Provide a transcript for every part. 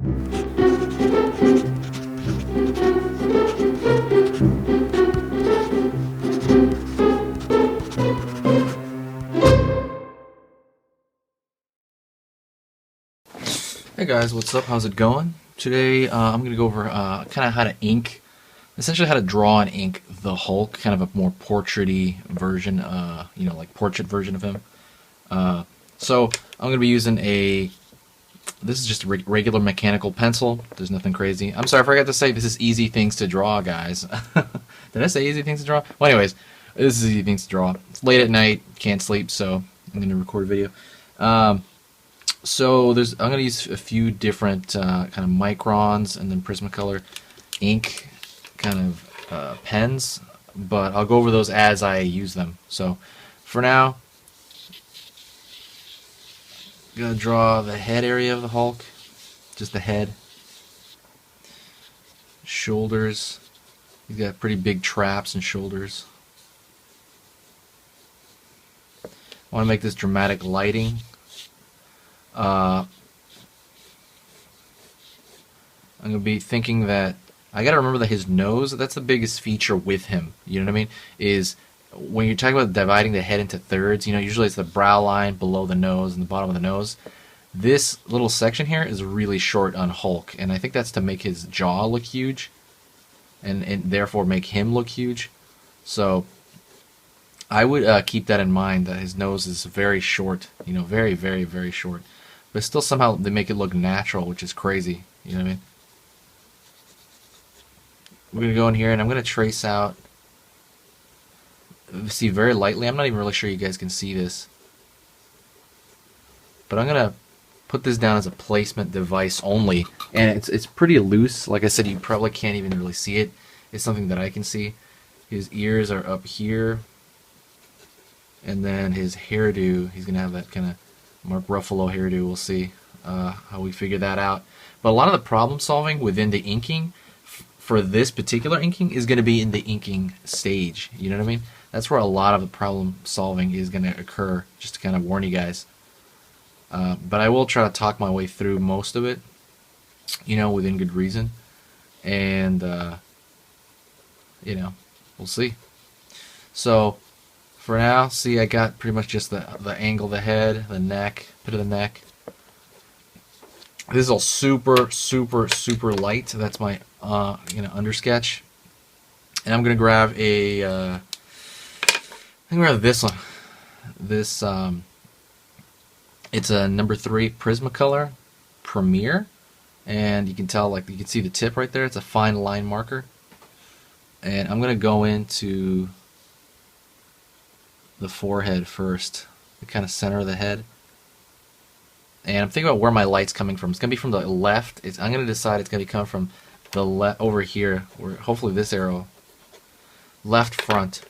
Hey guys, what's up? How's it going? Today I'm going to go over kind of how to ink, essentially how to draw and ink the Hulk, kind of a more portrait-y version, like portrait version of him. So I'm going to be using this is just a regular mechanical pencil. There's nothing crazy. I'm sorry, I forgot to say this is easy things to draw, guys. Did I say easy things to draw? Well, anyways, this is easy things to draw. It's late at night, can't sleep, so I'm going to record a video. So I'm going to use a few different kind of microns and then Prismacolor ink kind of pens, but I'll go over those as I use them. So for now, I'm going to draw the head area of the Hulk, just the head, shoulders. He's got pretty big traps and shoulders. I want to make this dramatic lighting. I'm going to be thinking that I got to remember that his nose, that's the biggest feature with him, you know what I mean, is when you're talking about dividing the head into thirds, usually it's the brow line below the nose and the bottom of the nose. This little section here is really short on Hulk, and I think that's to make his jaw look huge and therefore make him look huge. So I would keep that in mind, that his nose is very short, very, very, very short. But still somehow they make it look natural, which is crazy, you know what I mean? We're going to go in here and I'm going to trace out, see very lightly, I'm not even really sure you guys can see this, but I'm going to put this down as a placement device only, and it's pretty loose. Like I said, you probably can't even really see it. It's something that I can see. His ears are up here, and then his hairdo, he's going to have that kind of Mark Ruffalo hairdo. We'll see how we figure that out. But a lot of the problem solving within the inking for this particular inking is going to be in the inking stage. You know what I mean? That's where a lot of the problem solving is going to occur, just to kind of warn you guys. But I will try to talk my way through most of it, within good reason. And, we'll see. So for now, see, I got pretty much just the angle of the head, the neck, bit of the neck. This is all super, super, super light. That's my, under sketch. And I'm gonna grab I think we're this one. This, it's a number 3 Prismacolor Premier, and you can tell, you can see the tip right there. It's a fine line marker, and I'm gonna go into the forehead first, the kind of center of the head. And I'm thinking about where my light's coming from. It's going to be from the left. I'm going to decide it's going to be coming from the left over here, where hopefully this arrow, left front.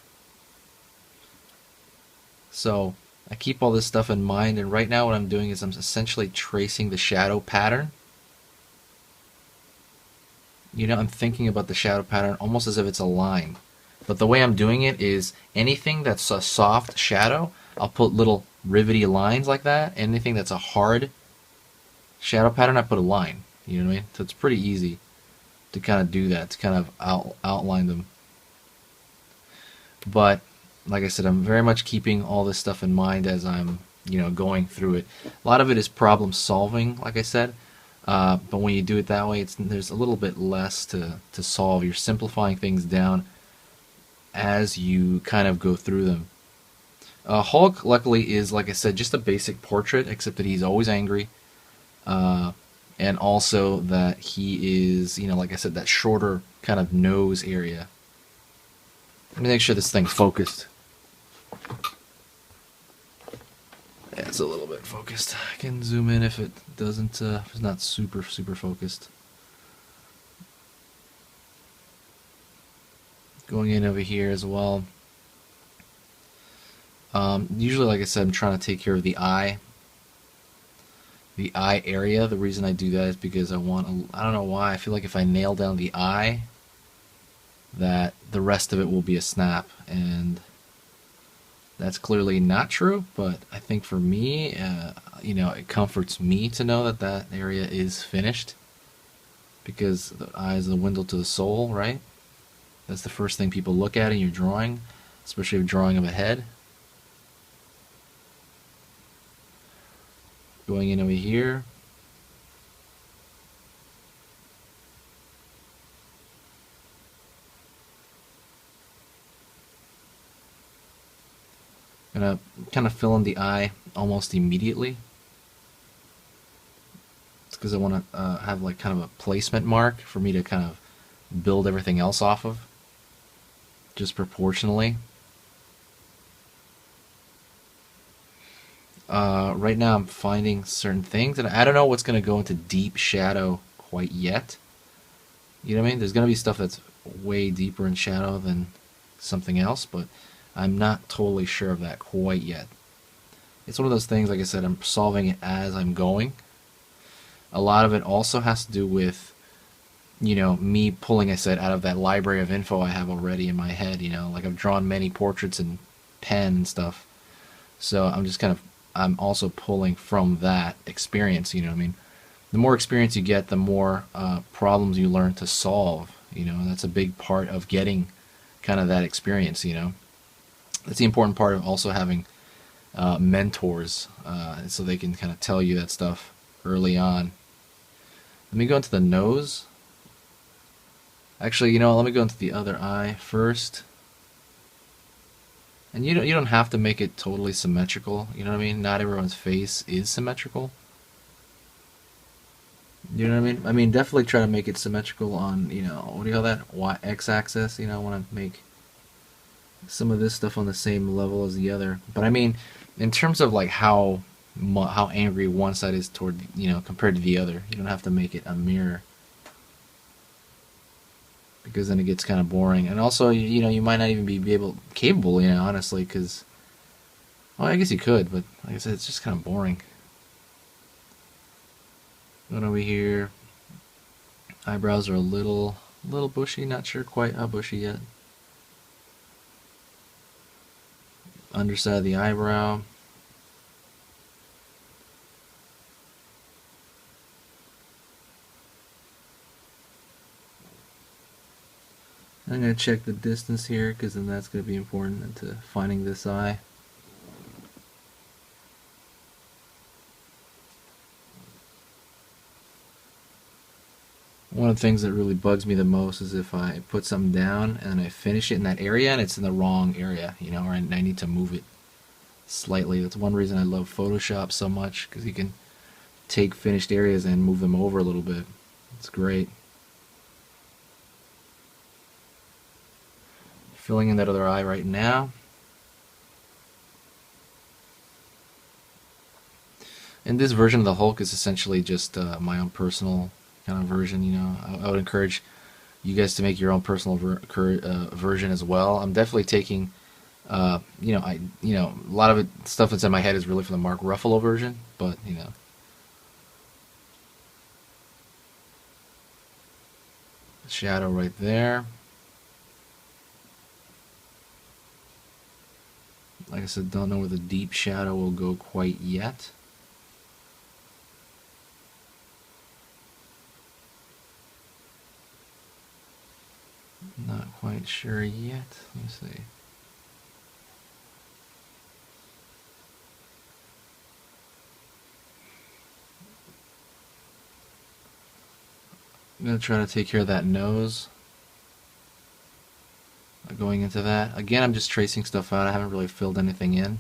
So I keep all this stuff in mind, and right now what I'm doing is I'm essentially tracing the shadow pattern. I'm thinking about the shadow pattern almost as if it's a line. But the way I'm doing it is anything that's a soft shadow, I'll put little rivety lines like that. Anything that's a hard shadow pattern, I put a line. You know what I mean? So it's pretty easy to kind of do that, to kind of outline them. But like I said, I'm very much keeping all this stuff in mind as I'm going through it. A lot of it is problem solving, like I said. But when you do it that way, there's a little bit less to solve. You're simplifying things down as you kind of go through them. Hulk, luckily, is, like I said, just a basic portrait, except that he's always angry. And also that he is, like I said, that shorter kind of nose area. Let me make sure this thing's focused. Yeah, it's a little bit focused. I can zoom in if it doesn't, if it's not super, super focused. Going in over here as well. Usually, like I said, I'm trying to take care of the eye area. The reason I do that is because I don't know why, I feel like if I nail down the eye, that the rest of it will be a snap, and that's clearly not true, but I think for me, it comforts me to know that that area is finished. because the eye is the window to the soul, right? That's the first thing people look at in your drawing, especially if you're drawing of a head. Going in over here. Gonna kind of fill in the eye almost immediately. It's because I want to have like kind of a placement mark for me to kind of build everything else off of, just proportionally. Right now I'm finding certain things, and I don't know what's going to go into deep shadow quite yet. You know what I mean? There's going to be stuff that's way deeper in shadow than something else, but I'm not totally sure of that quite yet. It's one of those things, like I said, I'm solving it as I'm going. A lot of it also has to do with, you know, me pulling, I said, out of that library of info I have already in my head. You know, like I've drawn many portraits in pen and stuff, so I'm also pulling from that experience. You know what I mean? The more experience you get, the more problems you learn to solve. You know, and that's a big part of getting kind of that experience. You know, that's the important part of also having mentors, so they can kind of tell you that stuff early on. Let me go into the nose. Actually, you know, let me go into the other eye first. And you don't have to make it totally symmetrical. You know what I mean? Not everyone's face is symmetrical. You know what I mean? I mean, definitely try to make it symmetrical on, you know, what do you call that? X-axis. You know, I want to make some of this stuff on the same level as the other. But I mean, in terms of like how angry one side is toward, you know, compared to the other, you don't have to make it a mirror, because then it gets kind of boring. And also, you know, you might not even be capable, you know, honestly, because, well, I guess you could, but like I said, it's just kind of boring. Going over here, eyebrows are a little bushy, not sure quite how bushy yet. Underside of the eyebrow. I'm going to check the distance here, because then that's going to be important into finding this eye. One of the things that really bugs me the most is if I put something down and I finish it in that area and it's in the wrong area, you know, or I need to move it slightly. That's one reason I love Photoshop so much, because you can take finished areas and move them over a little bit. It's great. Filling in that other eye right now. And this version of the Hulk is essentially just my own personal kind of version. You know, I would encourage you guys to make your own personal version as well. I'm definitely taking, you know, a lot of stuff that's in my head is really from the Mark Ruffalo version, but you know. Shadow right there. Like I said, don't know where the deep shadow will go quite yet. Not quite sure yet. Let me see. I'm going to try to take care of that nose. Going into that. Again, I'm just tracing stuff out. I haven't really filled anything in.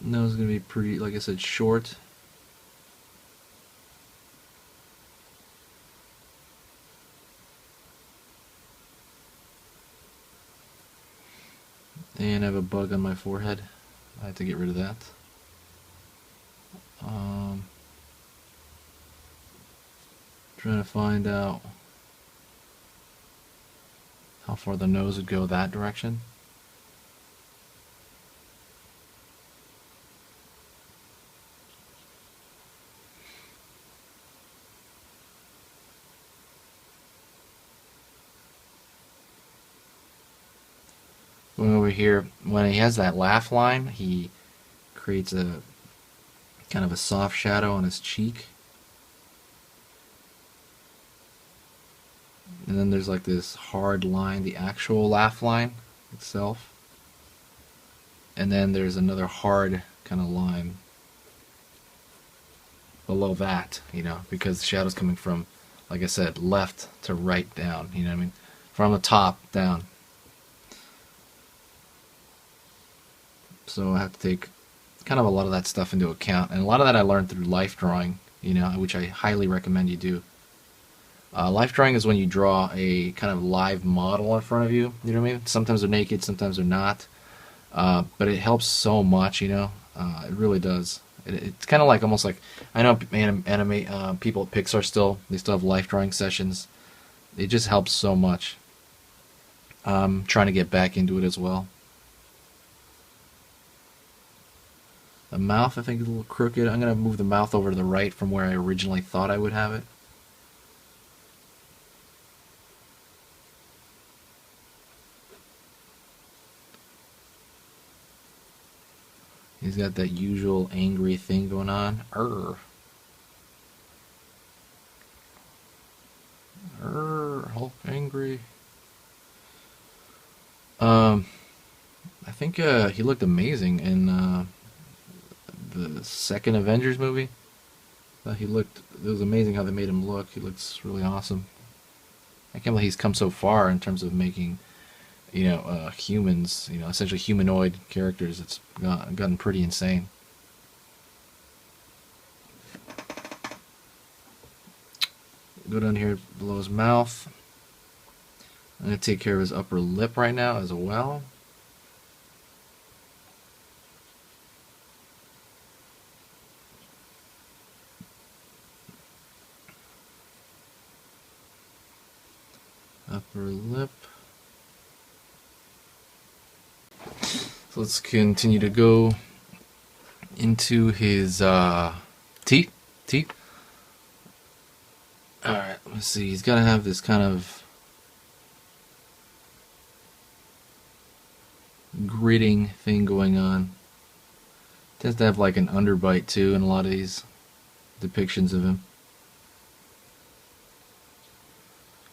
Nose is going to be pretty, like I said, short. And I have a bug on my forehead. I have to get rid of that. Trying to find out how far the nose would go that direction. Going over here, when he has that laugh line, he creates a kind of a soft shadow on his cheek. And then there's like this hard line, the actual laugh line itself. And then there's another hard kind of line below that, because the shadow's coming from, like I said, left to right down, you know what I mean? From the top down. So I have to take kind of a lot of that stuff into account. And a lot of that I learned through life drawing, which I highly recommend you do. Life drawing is when you draw a kind of live model in front of you, you know what I mean? Sometimes they're naked, sometimes they're not. But it helps so much, it really does. It's kind of like, almost like, I know anime people at Pixar they still have life drawing sessions. It just helps so much. I'm trying to get back into it as well. The mouth, I think, is a little crooked. I'm going to move the mouth over to the right from where I originally thought I would have it. He's got that usual angry thing going on. Hulk angry. I think he looked amazing in the second Avengers movie. It was amazing how they made him look. He looks really awesome. I can't believe he's come so far in terms of making, humans, essentially humanoid characters. It's gotten pretty insane. Go down here below his mouth. I'm going to take care of his upper lip right now as well. Upper lip. So let's continue to go into his teeth. Alright, let's see. He's got to have this kind of gritting thing going on. Tends to have like an underbite too in a lot of these depictions of him.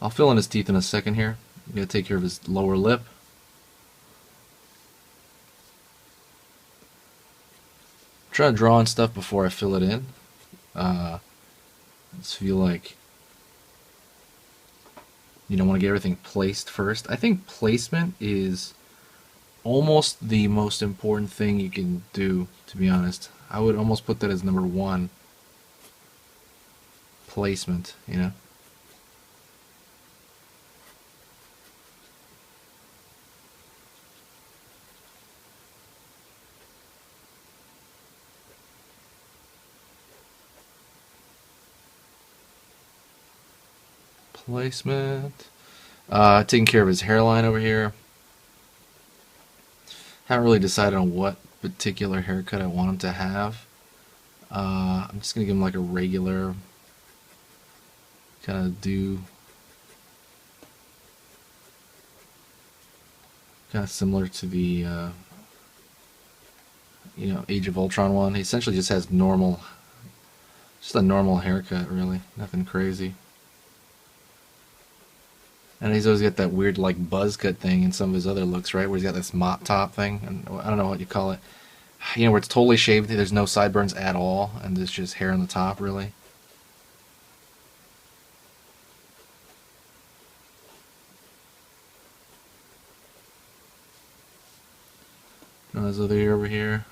I'll fill in his teeth in a second here. I'm going to take care of his lower lip. Try to draw on stuff before I fill it in. Just feel like you don't want to get everything placed first. I think placement is almost the most important thing you can do, to be honest. I would almost put that as number one. Placement, Placement. Taking care of his hairline over here. Haven't really decided on what particular haircut I want him to have. I'm just going to give him like a regular kind of kind of similar to the Age of Ultron one. He essentially just has just a normal haircut, really, nothing crazy. And he's always got that weird like buzz cut thing in some of his other looks, right? Where he's got this mop top thing, and I don't know what you call it. Where it's totally shaved, there's no sideburns at all, and there's just hair on the top, really. His other ear over here.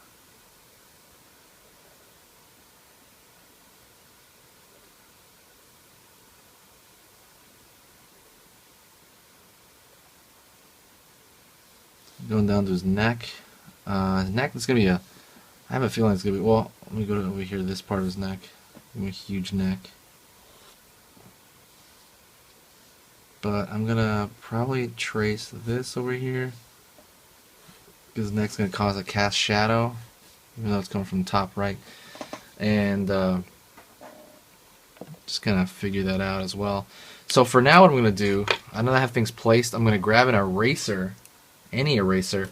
Going down to his neck. His neck is going to be I have a feeling it's going to be, well, let me go over here, this part of his neck. Give him a huge neck. But I'm going to probably trace this over here. Because his neck's going to cause a cast shadow, even though it's coming from the top right. And just going to figure that out as well. So for now what I'm going to do, I know I have things placed, I'm going to grab an eraser, any eraser,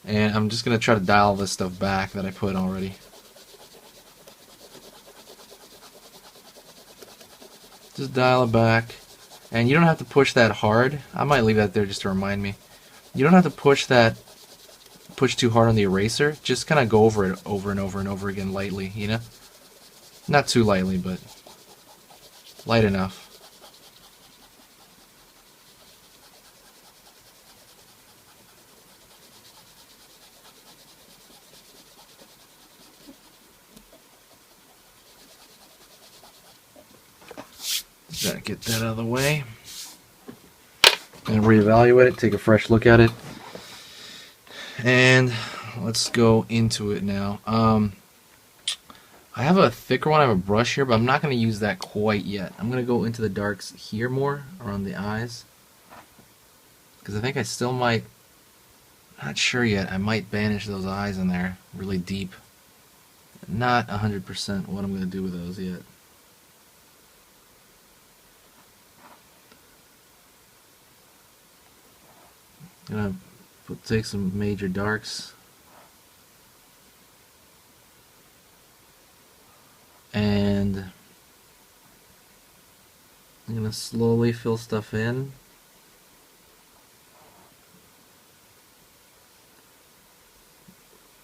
And I'm just going to try to dial this stuff back that I put already. Just dial it back. And you don't have to push that hard. I might leave that there just to remind me. You don't have to push too hard on the eraser. Just kind of go over it over and over and over again lightly, you know? Not too lightly, but light enough. Gotta get that out of the way. And reevaluate it, take a fresh look at it. And let's go into it now. I have a thicker one, I have a brush here, but I'm not going to use that quite yet. I'm going to go into the darks here more, around the eyes. Because I think I still might, not sure yet, I might banish those eyes in there really deep. Not 100% what I'm going to do with those yet. Gonna take some major darks and I'm gonna slowly fill stuff in.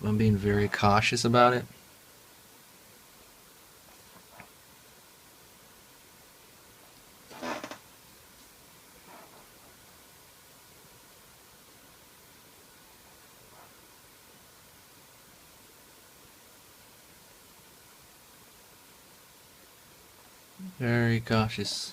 I'm being very cautious about it. Very cautious.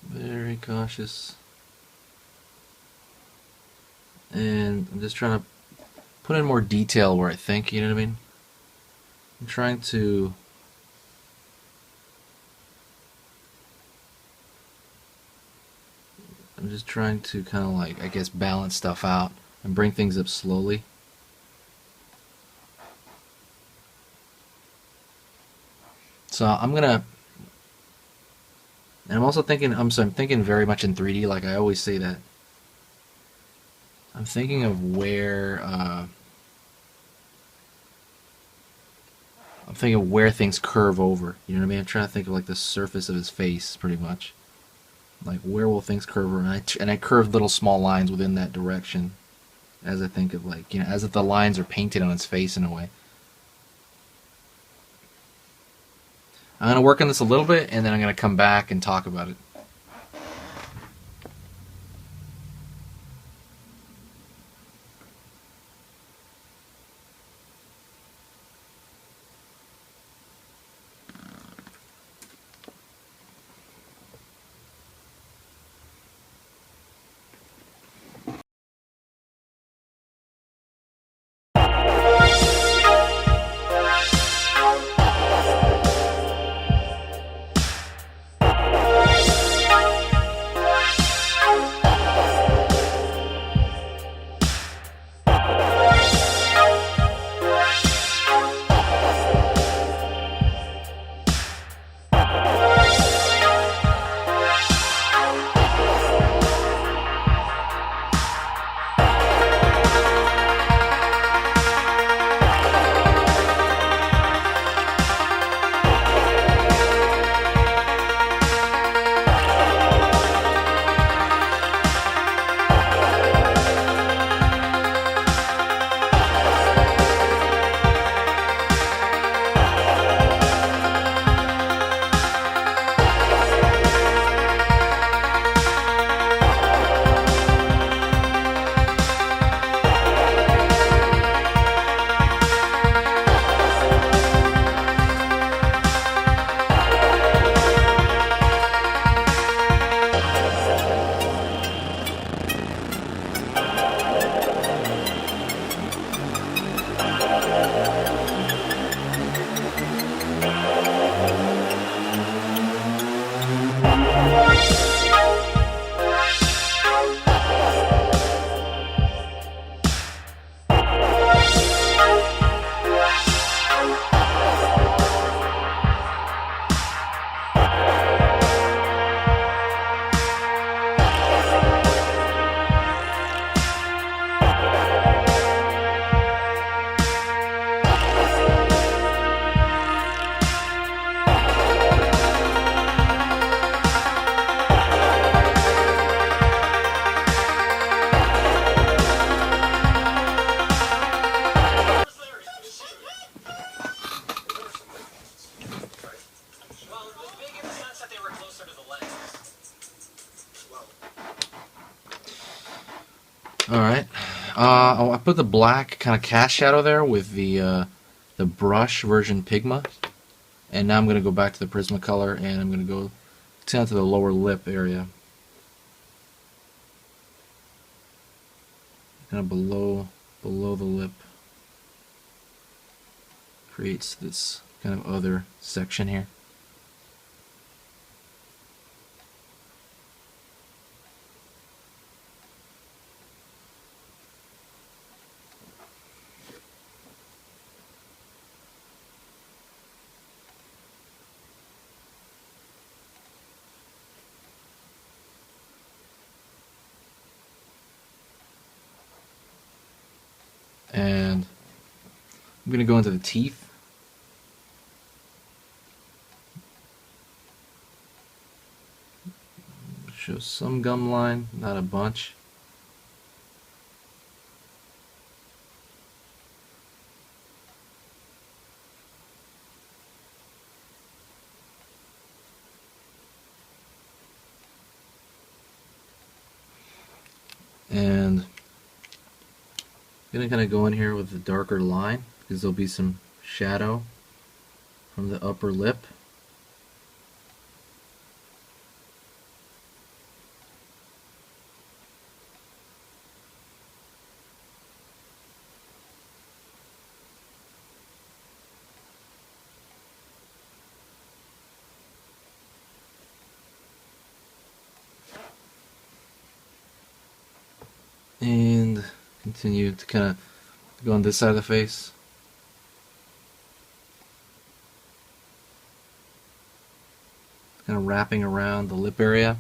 Very cautious. And I'm just trying to put in more detail where I think, you know what I mean? I'm trying to I'm just trying to kind of like, I guess, balance stuff out and bring things up slowly. So I'm gonna, and I'm also thinking, I'm thinking very much in 3D, like I always say that. I'm thinking of where, I'm thinking of where things curve over. You know what I mean? I'm trying to think of like the surface of his face, pretty much. Like where will things curve over? And I curve little small lines within that direction, as I think of like, you know, as if the lines are painted on his face in a way. I'm gonna work on this a little bit, and then I'm gonna come back and talk about it. I put the black kind of cast shadow there with the brush version Pigma, and now I'm going to go back to the Prismacolor and I'm going to go down to the lower lip area, kind of below the lip. Creates this kind of other section here. And I'm going to go into the teeth. Show some gum line, not a bunch. And I'm going to kind of go in here with the darker line because there'll be some shadow from the upper lip. And continue to kind of go on this side of the face. Kind of wrapping around the lip area.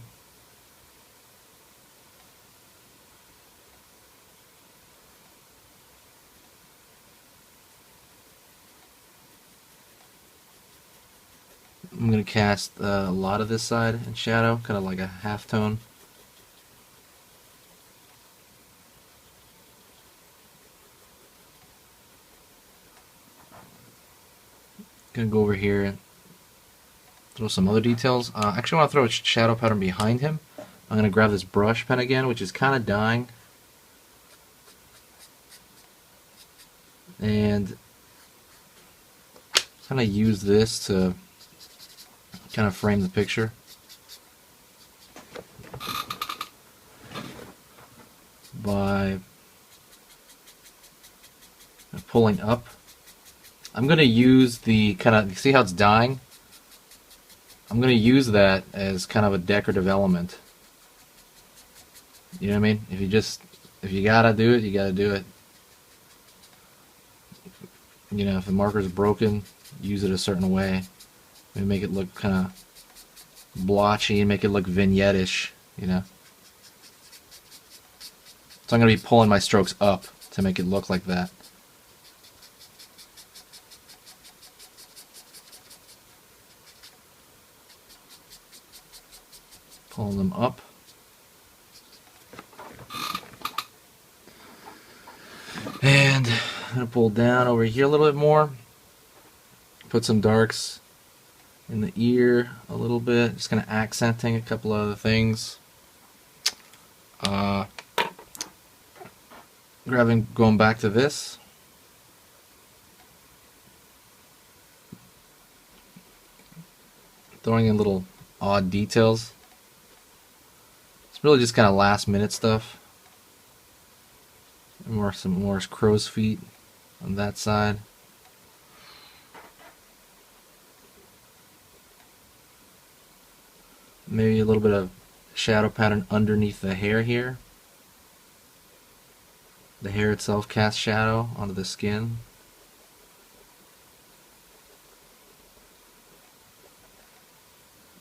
I'm going to cast a lot of this side in shadow, kind of like a half tone. Gonna go over here and throw some other details. Actually, I want to throw a shadow pattern behind him. I'm gonna grab this brush pen again, which is kind of dying, and kind of use this to kind of frame the picture. By pulling up. I'm going to use the kind of, see how it's dying? I'm going to use that as kind of a decorative element. You know what I mean? If you gotta do it, you gotta do it. You know, if the marker's broken, use it a certain way. Maybe make it look kind of blotchy and make it look vignette-ish, you know? So I'm going to be pulling my strokes up to make it look like that. Pulling them up. And I'm going to pull down over here a little bit more. Put some darks in the ear a little bit. Just kind of accenting a couple other things. Going back to this. Throwing in little odd details. It's really just kind of last minute stuff. Some more crow's feet on that side. Maybe a little bit of shadow pattern underneath the hair here. The hair itself casts shadow onto the skin.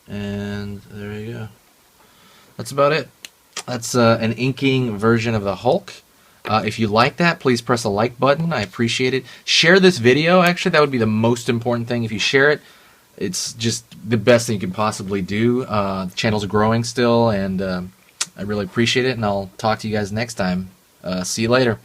And there you go. That's about it. That's an inking version of the Hulk. If you like that, please press the like button. I appreciate it. Share this video, actually. That would be the most important thing. If you share it, it's just the best thing you can possibly do. The channel's growing still, and I really appreciate it, and I'll talk to you guys next time. See you later.